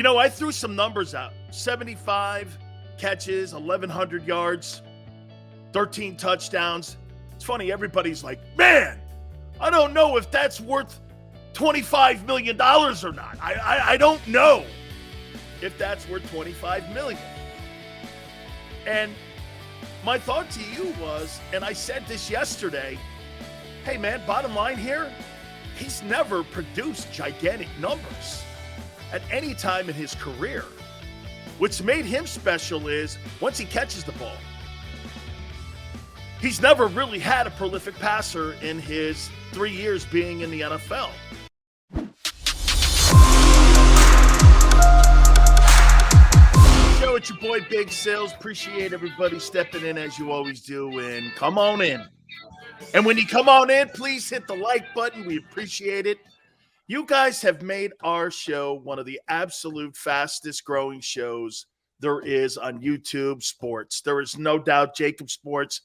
I threw some numbers out. 75 catches, 1,100 yards, 13 touchdowns. It's funny, everybody's like, man, I don't know if that's worth $25 million or not. I don't know if that's worth $25 million. And my thought to you was, and I said this yesterday, hey man, bottom line here, he's never produced gigantic numbers at any time in his career. What's made him special is once he catches the ball, he's never really had a prolific passer in his 3 years being in the NFL. Yo, it's your boy Big SIlz. Appreciate everybody stepping in as you always do, and come on in. And when you come on in, please hit the like button. We appreciate it. You guys have made our show one of the absolute fastest growing shows there is on YouTube sports. There is no doubt JAKIB Sports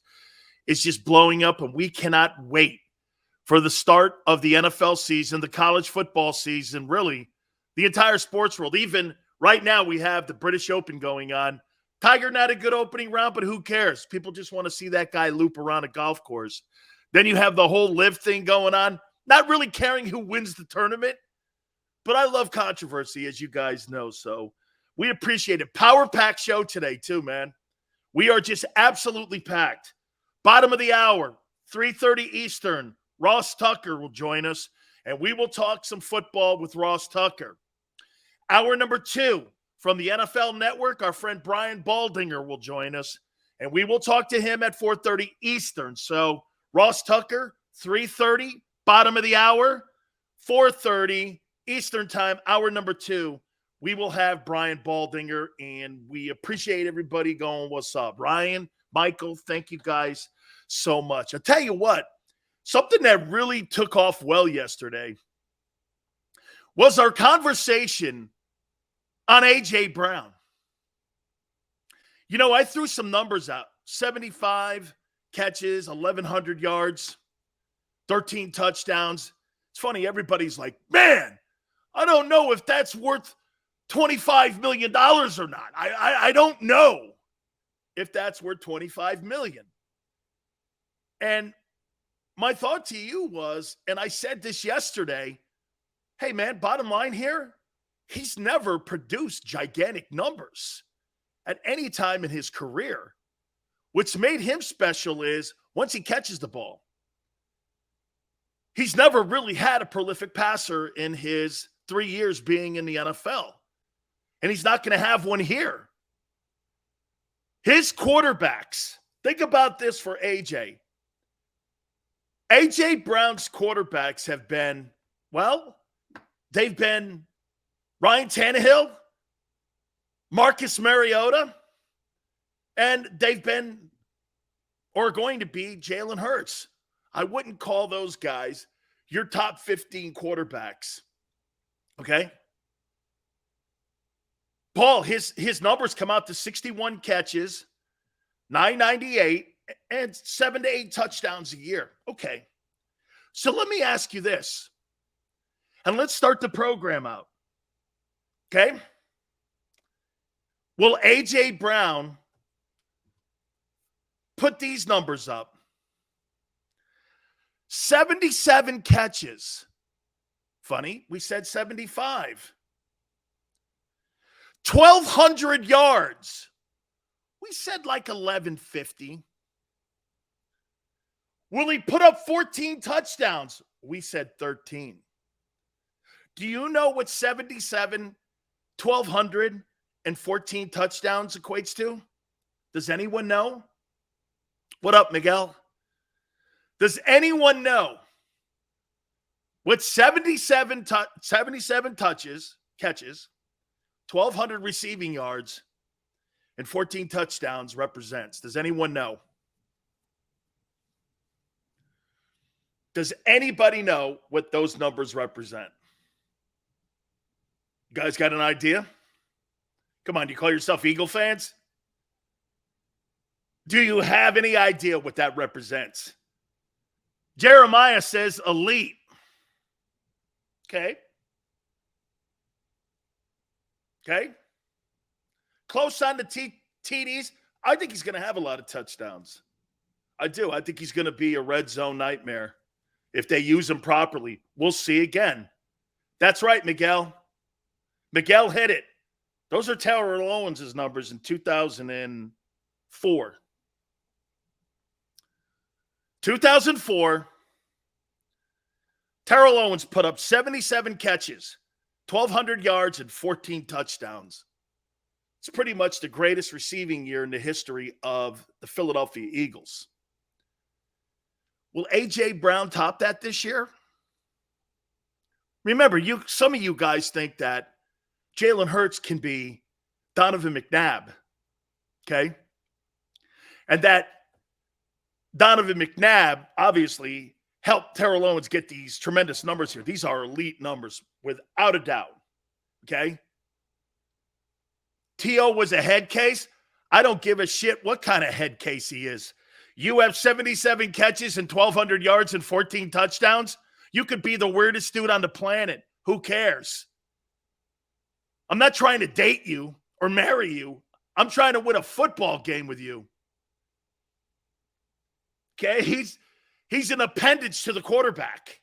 is just blowing up, and we cannot wait for the start of the NFL season, the college football season, really the entire sports world. Even right now we have the British Open going on. Tiger not a good opening round, but who cares? People just want to see that guy loop around a golf course. Then you have the whole live thing going on. Not really caring who wins the tournament, but I love controversy, as you guys know. So we appreciate it. Power pack show today too, man. We are just absolutely packed. Bottom of the hour, 3:30 Eastern. Ross Tucker will join us, and we will talk some football with Ross Tucker. Hour number 2 from the NFL Network, our friend Brian Baldinger will join us, and we will talk to him at 4:30 Eastern. So Ross Tucker, 3:30, bottom of the hour, 4:30 Eastern time, hour number 2. We will have Brian Baldinger, and we appreciate everybody going, what's up? Ryan, Michael, thank you guys so much. I'll tell you what, something that really took off well yesterday was our conversation on A.J. Brown. I threw some numbers out. 75 catches, 1,100 yards, 13 touchdowns. It's funny, everybody's like, man, I don't know if that's worth $25 million or not. I don't know if that's worth $25 million. And my thought to you was, and I said this yesterday, hey man, bottom line here, he's never produced gigantic numbers at any time in his career. What's made him special is once he catches the ball, he's never really had a prolific passer in his 3 years being in the NFL. And he's not going to have one here. His quarterbacks, think about this for AJ. A.J. Brown's quarterbacks have been, they've been Ryan Tannehill, Marcus Mariota, and they've been or going to be Jalen Hurts. I wouldn't call those guys your top 15 quarterbacks. Okay? Paul, his numbers come out to 61 catches, 998, and 7 to 8 touchdowns a year. Okay. So let me ask you this. And let's start the program out. Okay? Will A.J. Brown put these numbers up? 77 catches. Funny, we said 75. 1,200 yards. We said like 1,150. Will he put up 14 touchdowns? We said 13. Do you know what 77, 1,200, and 14 touchdowns equates to? Does anyone know? What up, Miguel? Does anyone know what 77 catches, 1,200 receiving yards, and 14 touchdowns represents? Does anyone know? Does anybody know what those numbers represent? You guys got an idea? Come on, do you call yourself Eagle fans? Do you have any idea what that represents? Jeremiah says elite. Okay. Okay? Close on the TDs. I think he's going to have a lot of touchdowns. I do. I think he's going to be a red zone nightmare if they use him properly. We'll see again. That's right, Miguel. Miguel hit it. Those are Terrell Owens' numbers in 2004. 2004, Terrell Owens put up 77 catches, 1,200 yards, and 14 touchdowns. It's pretty much the greatest receiving year in the history of the Philadelphia Eagles. Will A.J. Brown top that this year? Remember, some of you guys think that Jalen Hurts can be Donovan McNabb, okay? And that Donovan McNabb obviously helped Terrell Owens get these tremendous numbers here. These are elite numbers, without a doubt, okay? T.O. was a head case. I don't give a shit what kind of head case he is. You have 77 catches and 1,200 yards and 14 touchdowns. You could be the weirdest dude on the planet. Who cares? I'm not trying to date you or marry you. I'm trying to win a football game with you. Okay? He's an appendage to the quarterback.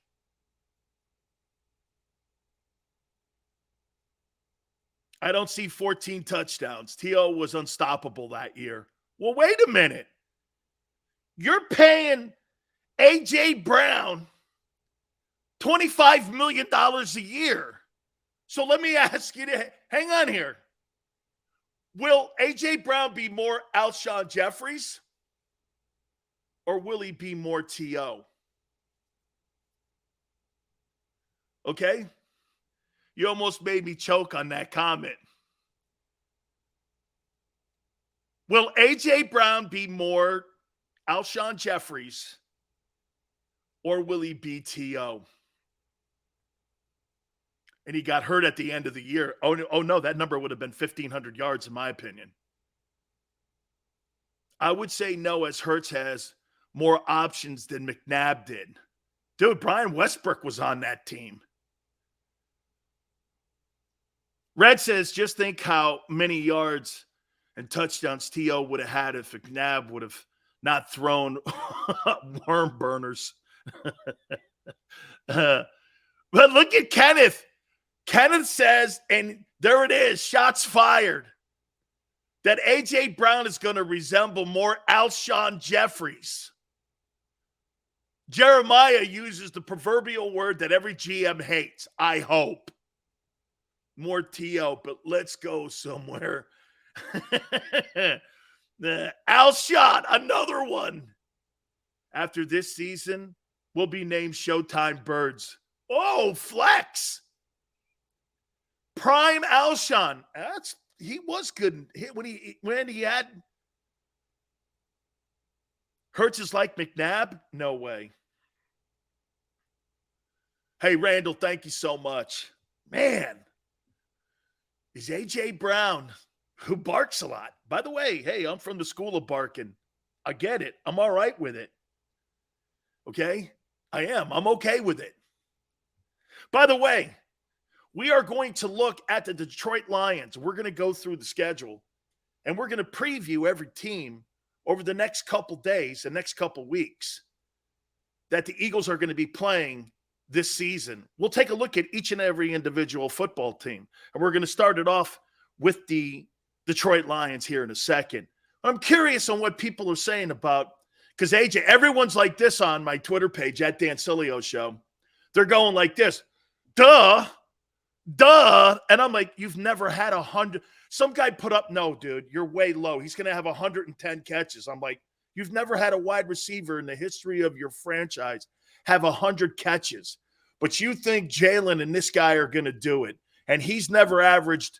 I don't see 14 touchdowns. T.O. was unstoppable that year. Well, wait a minute. You're paying A.J. Brown $25 million a year. So let me ask you to hang on here. Will A.J. Brown be more Alshon Jeffries or will he be more T.O.? Okay? You almost made me choke on that comment. Will A.J. Brown be more Alshon Jeffries or will he be T.O.? And he got hurt at the end of the year. Oh, no, that number would have been 1,500 yards in my opinion. I would say no, as Hurts has more options than McNabb did. Dude, Brian Westbrook was on that team. Red says, just think how many yards and touchdowns T.O. would have had if McNabb would have not thrown worm burners. But look at Kenneth. Kenneth says, and there it is, shots fired, that A.J. Brown is going to resemble more Alshon Jeffries. Jeremiah uses the proverbial word that every GM hates, I hope. More T.O., but let's go somewhere. Alshon, another one. After this season, will be named Showtime Birds. Oh, flex. Prime Alshon. He was good when he had Hurts is like McNabb? No way. Hey, Randall, thank you so much. Man, is A.J. Brown, who barks a lot. By the way, hey, I'm from the school of barking. I get it. I'm all right with it. Okay? I am. I'm okay with it. By the way, we are going to look at the Detroit Lions. We're going to go through the schedule, and we're going to preview every team over the next couple days, the next couple weeks, that the Eagles are going to be playing this season. We'll take a look at each and every individual football team, and we're going to start it off with the Detroit Lions here in a second. I'm curious on what people are saying about, because AJ, everyone's like this on my Twitter page at Dan Sileo Show. They're going like this, duh. And I'm like, you've never had 100. Some guy put up, no, dude, you're way low. He's going to have 110 catches. I'm like, you've never had a wide receiver in the history of your franchise have 100 catches. But you think Jalen and this guy are going to do it. And he's never averaged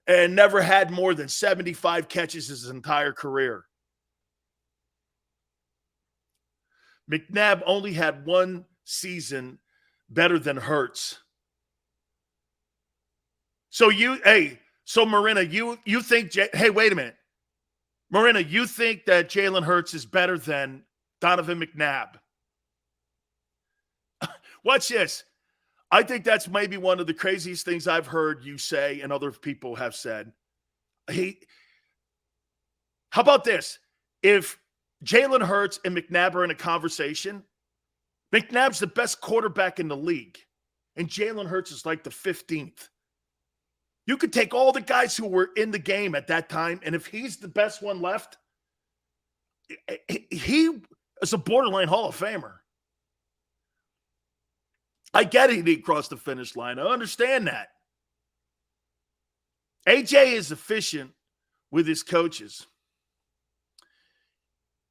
and never had more than 75 catches his entire career. McNabb only had one season better than Hurts. So Marina, you think, hey, wait a minute. Marina, you think that Jalen Hurts is better than Donovan McNabb? Watch this. I think that's maybe one of the craziest things I've heard you say and other people have said. How about this? If Jalen Hurts and McNabb are in a conversation, McNabb's the best quarterback in the league, and Jalen Hurts is like the 15th. You could take all the guys who were in the game at that time, and if he's the best one left, he is a borderline Hall of Famer. I get it, he didn't cross the finish line. I understand that. AJ is efficient with his coaches.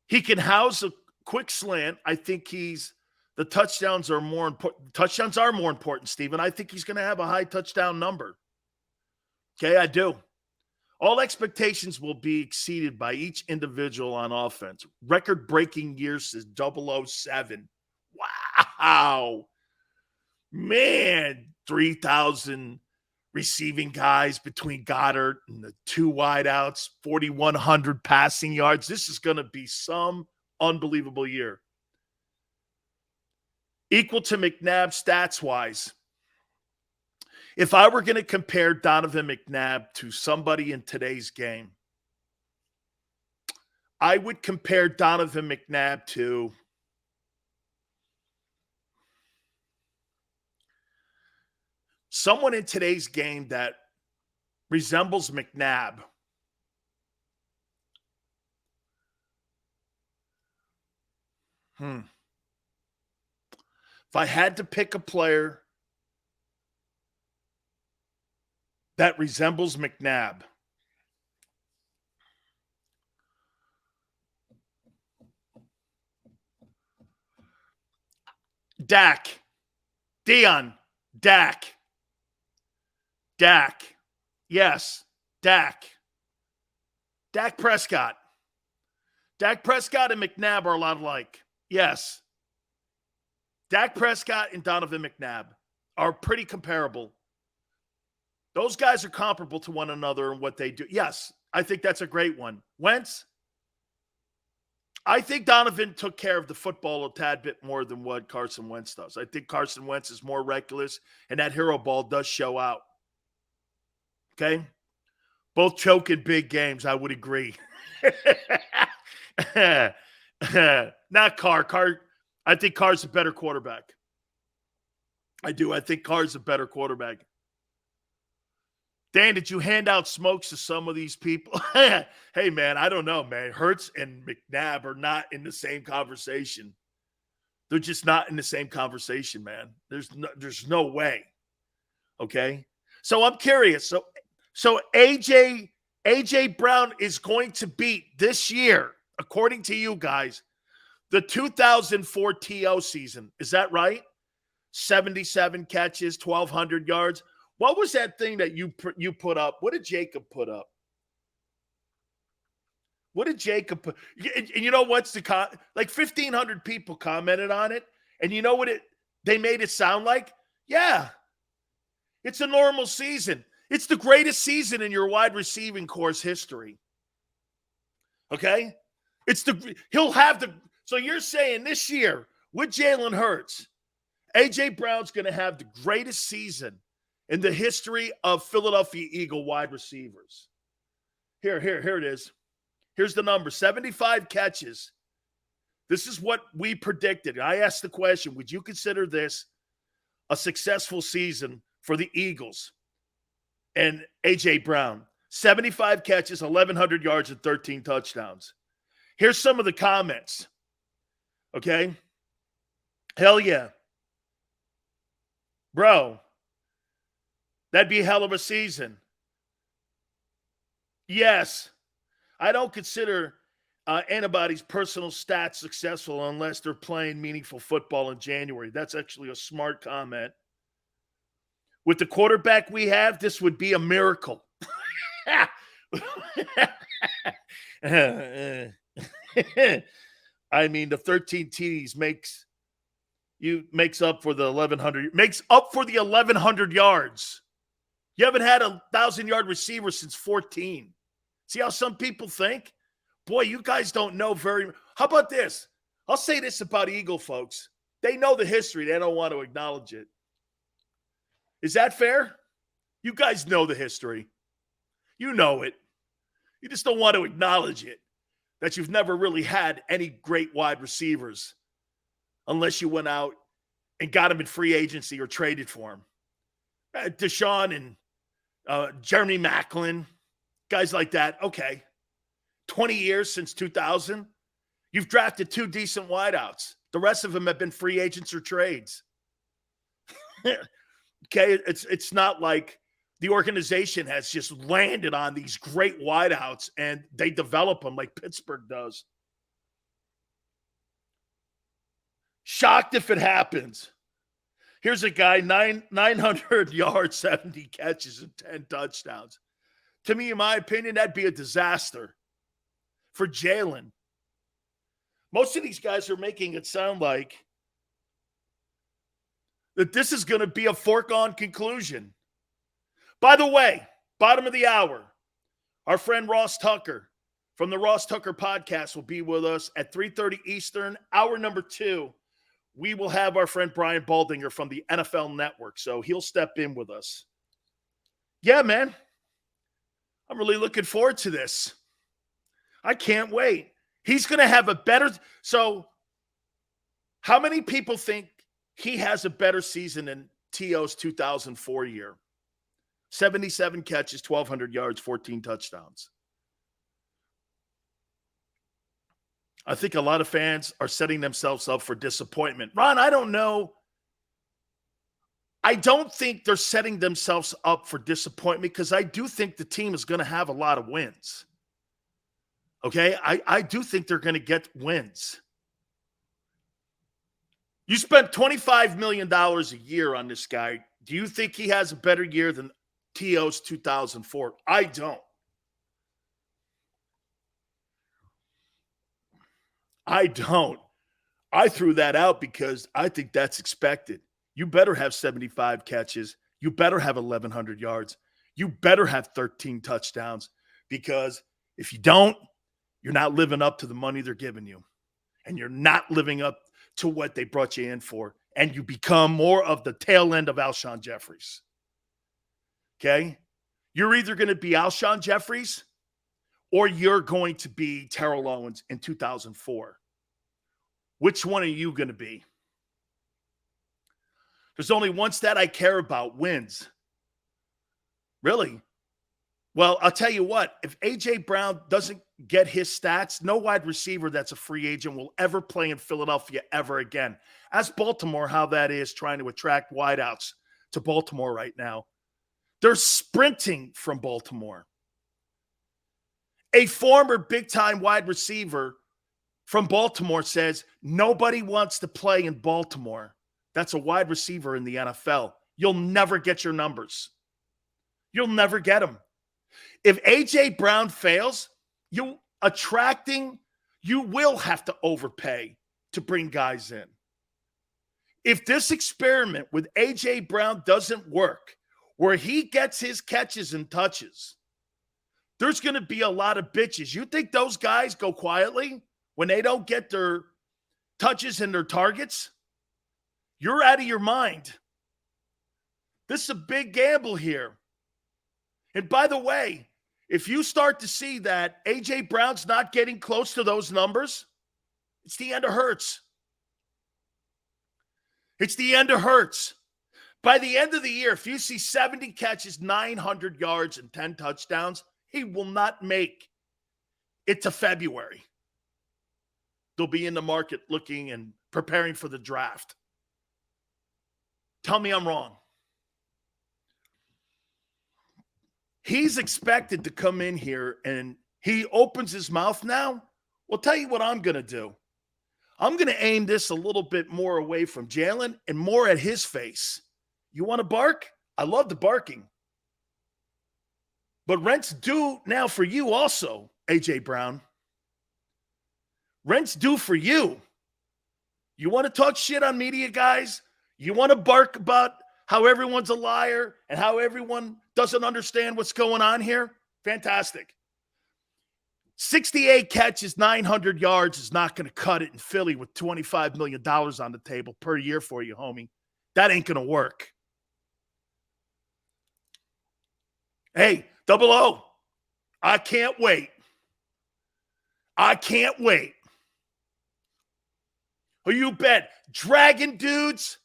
He can house a quick slant. I think the touchdowns are more important. Touchdowns are more important, Steven. I think he's going to have a high touchdown number. Okay, I do. All expectations will be exceeded by each individual on offense. Record-breaking year since 007. Wow. Man, 3,000 receiving guys between Goddard and the two wideouts, 4,100 passing yards. This is going to be some unbelievable year. Equal to McNabb stats-wise. If I were going to compare Donovan McNabb to somebody in today's game, I would compare Donovan McNabb to someone in today's game that resembles McNabb. If I had to pick a player that resembles McNabb, Dak. Yes, Dak. Dak Prescott. Dak Prescott and McNabb are a lot alike. Yes. Dak Prescott and Donovan McNabb are pretty comparable. Those guys are comparable to one another in what they do. Yes, I think that's a great one. Wentz. I think Donovan took care of the football a tad bit more than what Carson Wentz does. I think Carson Wentz is more reckless, and that hero ball does show out. Okay? Both choke in big games, I would agree. Not Carr. I think Carr's a better quarterback. I do. I think Carr's a better quarterback. Dan, did you hand out smokes to some of these people? Hey, man, I don't know, man. Hurts and McNabb are not in the same conversation. They're just not in the same conversation, man. There's no way. Okay? So I'm curious. So AJ Brown is going to beat this year, according to you guys, the 2004 TO season. Is that right? 77 catches, 1,200 yards. What was that thing that you put up? What did JAKIB put up? What did JAKIB put? And you know what's like 1,500 people commented on it, and you know what they made it sound like? Yeah, it's a normal season. It's the greatest season in your wide receiving course history. Okay, So you're saying this year with Jalen Hurts, AJ Brown's going to have the greatest season in the history of Philadelphia Eagle wide receivers. Here it is. Here's the number, 75 catches. This is what we predicted. I asked the question, would you consider this a successful season for the Eagles? And A.J. Brown, 75 catches, 1,100 yards, and 13 touchdowns. Here's some of the comments. Okay? Hell yeah. Bro, that'd be a hell of a season. Yes. I don't consider anybody's personal stats successful unless they're playing meaningful football in January. That's actually a smart comment. With the quarterback we have, this would be a miracle. I mean, the 13 TDs makes up for the 1,100. Makes up for the 1,100 yards. You haven't had a 1,000-yard receiver since 14. See how some people think? Boy, you guys don't know very. How about this? I'll say this about Eagle folks. They know the history. They don't want to acknowledge it. Is that fair? You guys know the history. You know it. You just don't want to acknowledge it, that you've never really had any great wide receivers unless you went out and got him in free agency or traded for him. Deshaun and Jeremy Maclin, guys like that. Okay. 20 years since 2000. You've drafted 2 decent wideouts. The rest of them have been free agents or trades. Okay. It's not like the organization has just landed on these great wideouts and they develop them like Pittsburgh does. Shocked if it happens. Here's a guy, 900 yards, 70 catches, and 10 touchdowns. To me, in my opinion, that'd be a disaster for Jalen. Most of these guys are making it sound like that this is going to be a foregone conclusion. By the way, bottom of the hour, our friend Ross Tucker from the Ross Tucker podcast will be with us at 3:30 Eastern. Hour number 2, we will have our friend Brian Baldinger from the NFL Network, so he'll step in with us. Yeah, man, I'm really looking forward to this. I can't wait. He's going to have a better – so how many people think he has a better season than T.O.'s 2004 year? 77 catches, 1,200 yards, 14 touchdowns. I think a lot of fans are setting themselves up for disappointment. Ron, I don't know. I don't think they're setting themselves up for disappointment because I do think the team is going to have a lot of wins. Okay? I do think they're going to get wins. You spent $25 million a year on this guy. Do you think he has a better year than T.O.'s 2004? I don't. I threw that out because I think that's expected. You better have 75 catches. You better have 1,100 yards. You better have 13 touchdowns because if you don't, you're not living up to the money they're giving you. And you're not living up to what they brought you in for. And you become more of the tail end of Alshon Jeffries. Okay? You're either going to be Alshon Jeffries or you're going to be Terrell Owens in 2004. Which one are you going to be? There's only one stat I care about, wins. Really? Well, I'll tell you what. If A.J. Brown doesn't get his stats, no wide receiver that's a free agent will ever play in Philadelphia ever again. Ask Baltimore how that is trying to attract wideouts to Baltimore right now. They're sprinting from Baltimore. A former big-time wide receiver from Baltimore says nobody wants to play in Baltimore. That's a wide receiver in the NFL. You'll never get your numbers. You'll never get them. If A.J. Brown fails, you will have to overpay to bring guys in. If this experiment with A.J. Brown doesn't work, where he gets his catches and touches, there's going to be a lot of bitches. You think those guys go quietly when they don't get their touches and their targets? You're out of your mind. This is a big gamble here. And by the way, if you start to see that A.J. Brown's not getting close to those numbers, it's the end of Hurts. It's the end of Hurts. By the end of the year, if you see 70 catches, 900 yards, and 10 touchdowns, he will not make it to February. They'll be in the market looking and preparing for the draft. Tell me I'm wrong. He's expected to come in here and he opens his mouth now. Well, tell you what I'm going to do. I'm going to aim this a little bit more away from Jalen and more at his face. You want to bark? I love the barking. But rent's due now for you also, A.J. Brown. Rent's due for you. You want to talk shit on media, guys? You want to bark about how everyone's a liar and how everyone doesn't understand what's going on here? Fantastic. 68 catches, 900 yards is not going to cut it in Philly with $25 million on the table per year for you, homie. That ain't going to work. Hey, Double O, I can't wait. I can't wait. Who you bet? Dragon dudes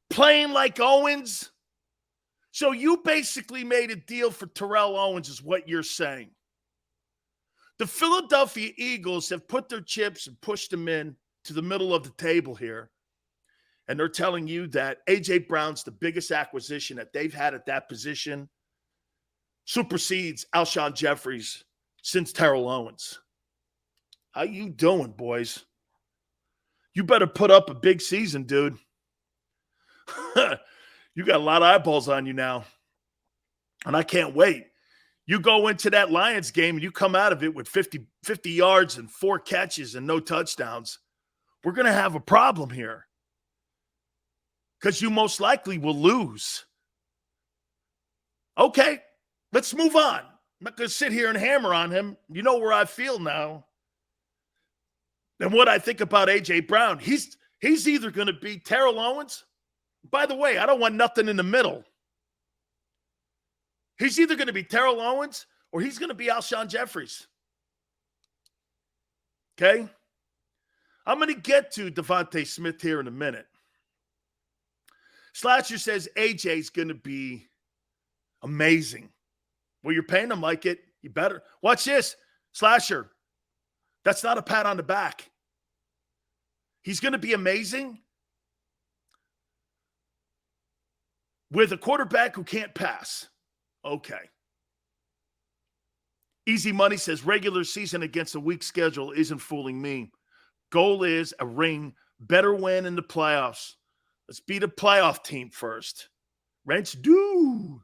playing like Owens. So you basically made a deal for Terrell Owens is what you're saying. The Philadelphia Eagles have put their chips and pushed them in to the middle of the table here. And they're telling you that A.J. Brown's the biggest acquisition that they've had at that position, supersedes Alshon Jeffries since Terrell Owens. How you doing, boys? You better put up a big season, dude. You got a lot of eyeballs on you now. And I can't wait. You go into that Lions game and you come out of it with 50 yards and 4 catches and no touchdowns. We're going to have a problem here. Because you most likely will lose. Okay, let's move on. I'm not going to sit here and hammer on him. You know where I feel now. And what I think about A.J. Brown, he's either going to be Terrell Owens. By the way, I don't want nothing in the middle. He's either going to be Terrell Owens or he's going to be Alshon Jeffries. Okay? I'm going to get to Devontae Smith here in a minute. Slasher says AJ's going to be amazing. Well, you're paying him like it. You better. Watch this, Slasher. That's not a pat on the back. He's going to be amazing with a quarterback who can't pass. Okay. Easy Money says regular season against a weak schedule isn't fooling me. Goal is a ring, better win in the playoffs. Let's beat a playoff team first. Wrench, do.